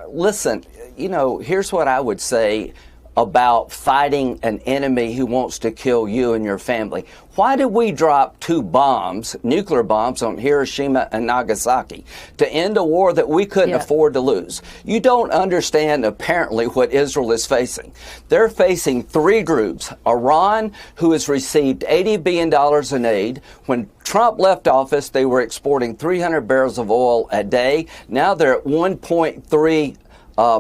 Listen, here's what I would say about fighting an enemy who wants to kill you and your family. Why did we drop 2 bombs, nuclear bombs, on Hiroshima and Nagasaki to end a war that we couldn't afford to lose? You don't understand, apparently, what Israel is facing. They're facing 3 groups. Iran, who has received $80 billion in aid. When Trump left office, they were exporting 300 barrels of oil a day. Now they're at 1.3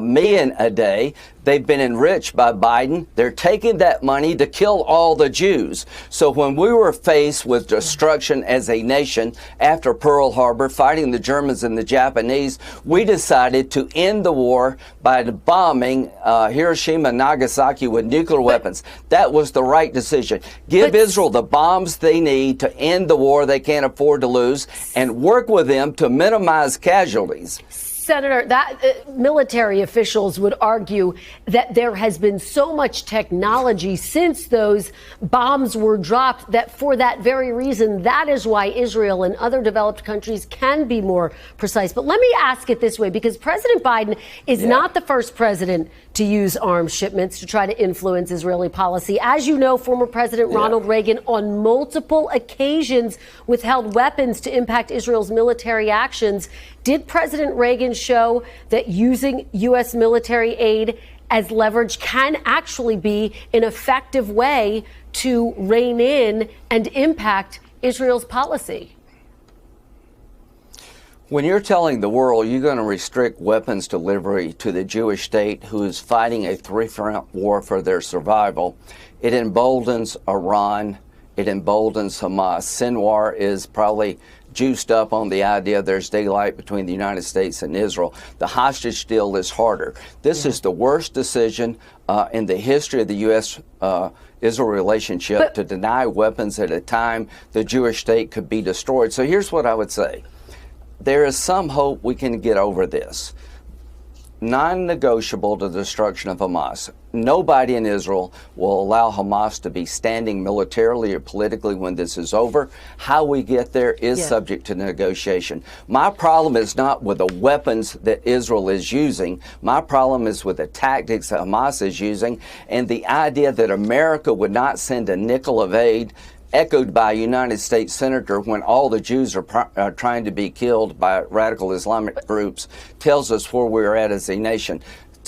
million a day. They've been enriched by Biden. They're taking that money to kill all the Jews. So when we were faced with destruction as a nation after Pearl Harbor, fighting the Germans and the Japanese, we decided to end the war by bombing Hiroshima and Nagasaki with nuclear weapons. That was the right decision. Give Israel the bombs they need to end the war they can't afford to lose, and work with them to minimize casualties. Senator, military officials would argue that there has been so much technology since those bombs were dropped that for that very reason, that is why Israel and other developed countries can be more precise. But let me ask it this way, because President Biden is not the first president to use arms shipments to try to influence Israeli policy. As you know, former President Ronald Reagan on multiple occasions withheld weapons to impact Israel's military actions. Did President Reagan show that using U.S. military aid as leverage can actually be an effective way to rein in and impact Israel's policy? When you're telling the world you're going to restrict weapons delivery to the Jewish state who is fighting a 3-front war for their survival, it emboldens Iran, it emboldens Hamas. Sinwar is probably juiced up on the idea there's daylight between the United States and Israel. The hostage deal is harder. This is the worst decision in the history of the U.S.-Israel relationship to deny weapons at a time the Jewish state could be destroyed. So here's what I would say. There is some hope we can get over this. Non-negotiable the destruction of Hamas. Nobody in Israel will allow Hamas to be standing militarily or politically when this is over. How we get there is subject to negotiation. My problem is not with the weapons that Israel is using. My problem is with the tactics that Hamas is using, and the idea that America would not send a nickel of aid, echoed by a United States senator when all the Jews are trying to be killed by radical Islamic groups, tells us where we're at as a nation.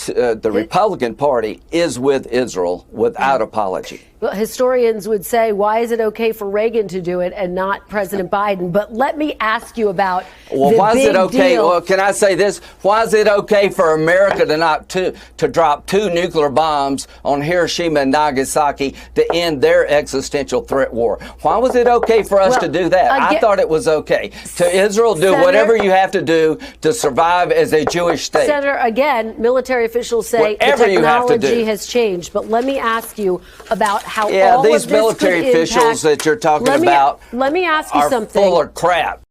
The Republican Party is with Israel without apology. Well, historians would say, why is it okay for Reagan to do it and not President Biden? But let me ask you about why is it okay? deal. Well, can I say this? Why is it okay for America to drop 2 nuclear bombs on Hiroshima and Nagasaki to end their existential threat war? Why was it okay for us to do that? I thought it was okay. To Israel, do whatever you have to do to survive as a Jewish state. Senator, again, military officials say whatever the technology has changed. But let me ask you about how all these of this military could officials impact. that you're talking about Let me ask you are something. full of crap.